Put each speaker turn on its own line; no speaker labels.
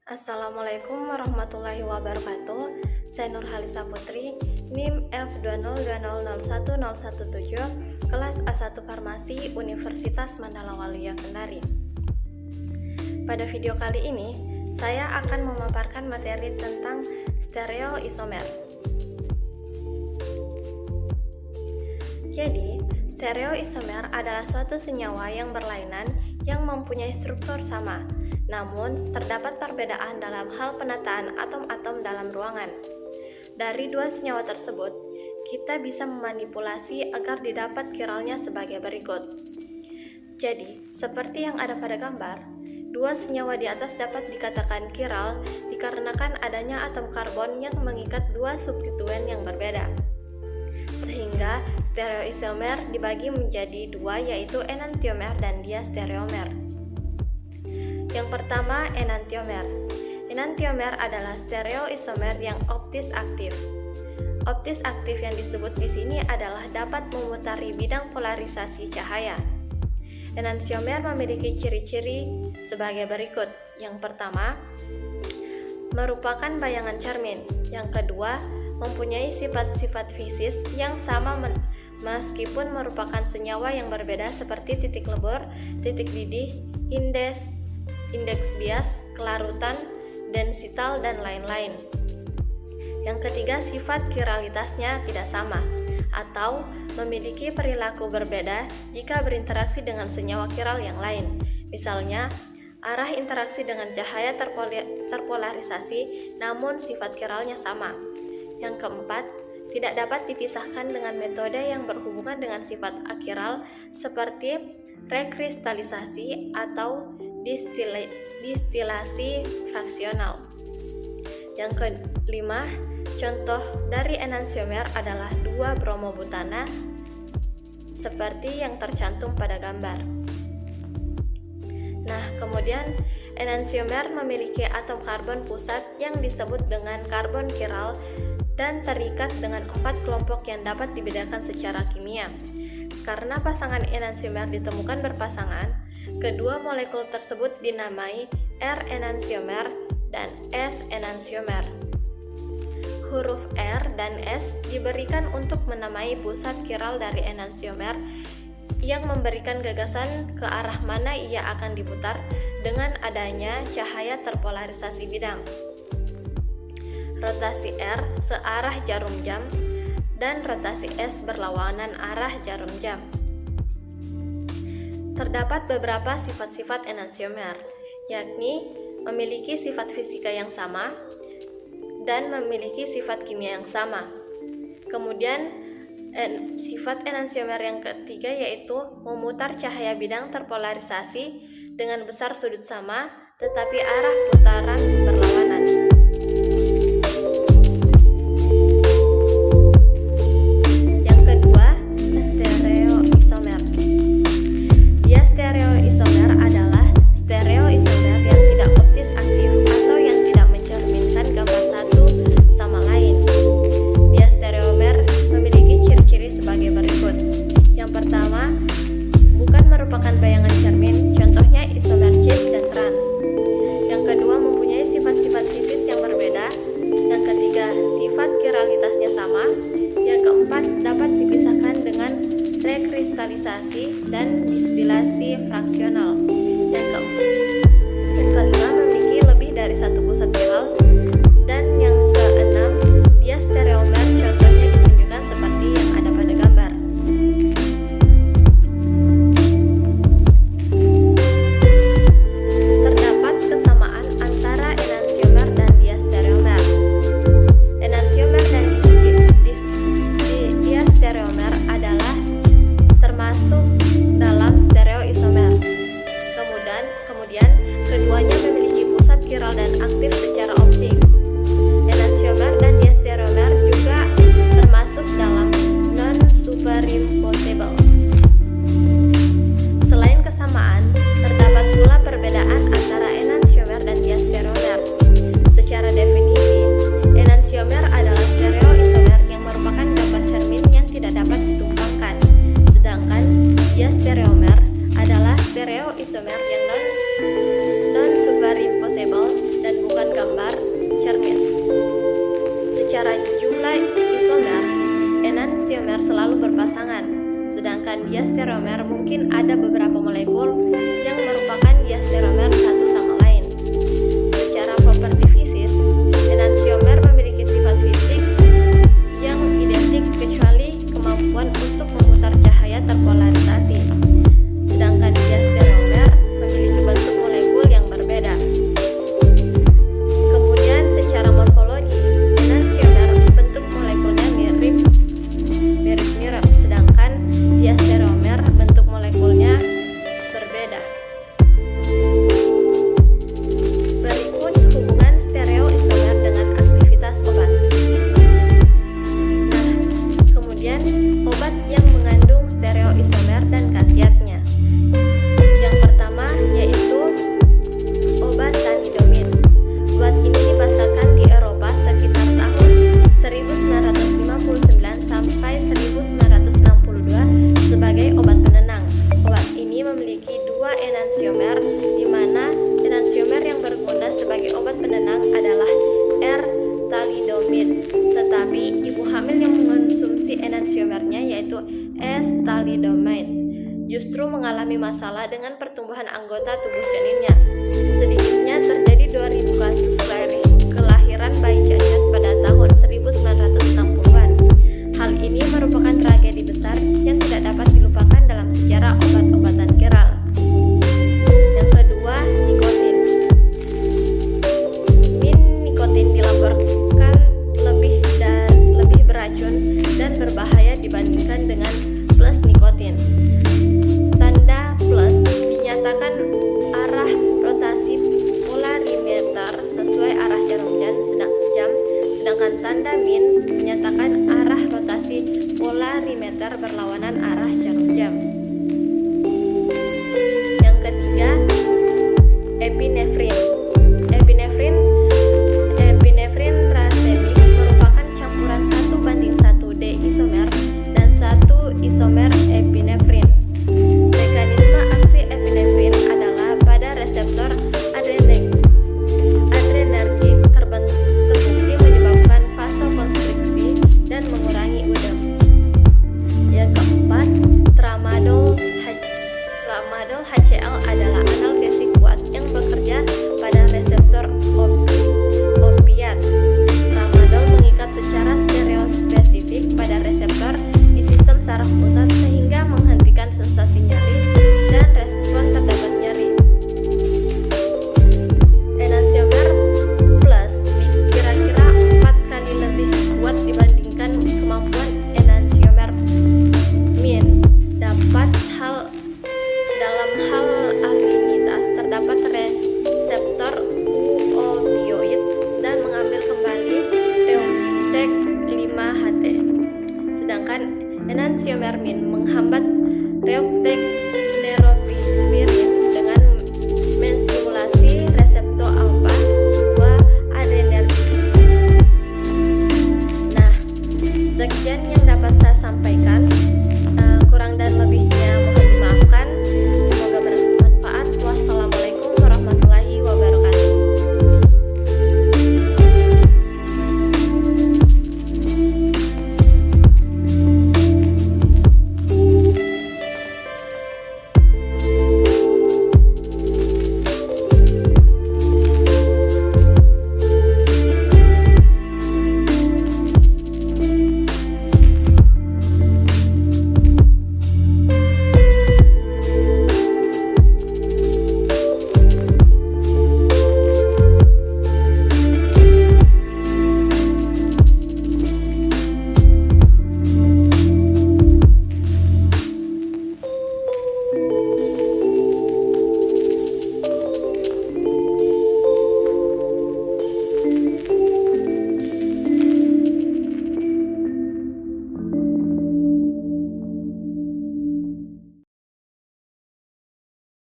Assalamualaikum warahmatullahi wabarakatuh. Saya Nurhalisa Putri, NIM F2020010117, kelas A1 Farmasi Universitas Mandala Waluya Kendari. Pada video kali ini, saya akan memaparkan materi tentang stereoisomer. Jadi, stereoisomer adalah suatu senyawa yang berlainan yang mempunyai struktur sama, namun terdapat perbedaan dalam hal penataan atom-atom dalam ruangan. Dari dua senyawa tersebut, kita bisa memanipulasi agar didapat kiralnya sebagai berikut. Jadi, seperti yang ada pada gambar, dua senyawa di atas dapat dikatakan kiral dikarenakan adanya atom karbon yang mengikat dua substituen yang berbeda. Sehingga stereoisomer dibagi menjadi dua, yaitu enantiomer dan diastereomer. Yang pertama, enantiomer. Enantiomer adalah stereoisomer yang optis aktif. Optis aktif yang disebut di sini adalah dapat memutari bidang polarisasi cahaya. Enantiomer memiliki ciri-ciri sebagai berikut. Yang pertama, merupakan bayangan cermin. Yang kedua, mempunyai sifat-sifat fisis yang sama meskipun merupakan senyawa yang berbeda seperti titik lebur, titik didih, indeks bias, kelarutan, densital, dan lain-lain. Yang ketiga, sifat kiralitasnya tidak sama atau memiliki perilaku berbeda jika berinteraksi dengan senyawa kiral yang lain. Misalnya, arah interaksi dengan cahaya terpolarisasi namun sifat kiralnya sama. Yang keempat, tidak dapat dipisahkan dengan metode yang berhubungan dengan sifat akiral seperti rekristalisasi atau distilasi fraksional. Yang kelima, contoh dari enantiomer adalah 2-bromobutana seperti yang tercantum pada gambar. Nah, kemudian enantiomer memiliki atom karbon pusat yang disebut dengan karbon kiral dan terikat dengan 4 kelompok yang dapat dibedakan secara kimia. Karena pasangan enantiomer ditemukan berpasangan, kedua molekul tersebut dinamai R-enantiomer dan S-enantiomer. Huruf R dan S diberikan untuk menamai pusat kiral dari enantiomer yang memberikan gagasan ke arah mana ia akan diputar dengan adanya cahaya terpolarisasi bidang. Rotasi R searah jarum jam dan rotasi S berlawanan arah jarum jam. Terdapat beberapa sifat-sifat enantiomer, yakni memiliki sifat fisika yang sama dan memiliki sifat kimia yang sama. Kemudian sifat enantiomer yang ketiga yaitu memutar cahaya bidang terpolarisasi dengan besar sudut sama tetapi arah putaran berlawanan. Yang kedua, stereoisomer. Stereoisomer adalah stereoisomer yang tidak optis aktif atau yang tidak mencerminkan gambar satu sama lain. Diastereomer memiliki ciri-ciri sebagai berikut. Yang pertama, bukan merupakan bayangan cermin, contohnya isomer cis dan trans. Yang kedua, mempunyai sifat-sifat fisis yang berbeda. Yang ketiga, sifat kiralitasnya sama. Yang keempat, dapat dipisahkan dengan rekristalisasi dan distilasi fraksional. Yang kelima, memiliki lebih dari satu pusat kiral. Dan yang keenam, diastereomer contohnya ditunjukkan seperti yang ada pada gambar. Terdapat kesamaan antara enantiomer dan diastereomer. Enantiomer dan diastereomer adalah termasuk dalam stereoisomer. Kemudian keduanya memiliki pusat kiral dan aktif secara optik. Enantiomer dan diastereomer juga termasuk dalam non-superimposable. Selain kesamaan, terdapat pula perbedaan antara enantiomer dan diastereomer. Secara definisi, enantiomer adalah stereoisomer yang merupakan gambar cermin yang tidak dapat ditumpangkan, sedangkan diastereomer adalah stereoisomer yang non-superimposable dan bukan gambar cermin. Secara jumlah isomer, enantiomer selalu berpasangan, sedangkan diastereomer mungkin ada beberapa molekul yang merupakan diastereomer satu sama lain. Secara properti fisik, enantiomer memiliki sifat fisik yang identik kecuali kemampuan untuk memutar cahaya terpolarisasi, sedangkan diastereomer memiliki bentuk molekul yang berbeda. Kemudian secara morfologi, enantiomer bentuk molekulnya mirip-mirip, sedangkan diastereomer bentuk molekulnya berbeda. Berikut hubungan stereoisomer dengan aktivitas obat. Nah, kemudian obat yang mengandung stereoisomer dan khasiatnya. Yang pertama yaitu obat thalidomid. Obat ini dipasarkan di Eropa sekitar tahun 1959 sampai 1962 sebagai obat penenang. Obat ini memiliki dua enantiomer, di mana enantiomer yang berguna sebagai obat penenang adalah R-thalidomid. Tetapi ibu hamil yang mengonsumsi enantiomernya yaitu S-thalidomide justru mengalami masalah dengan pertumbuhan anggota tubuh janinnya. Sedikitnya terjadi 2.000 kasus kelahiran bayi cacat pada tahun 1960-an. Hal ini merupakan tragedi besar yang tidak dapat dilupakan dalam sejarah obat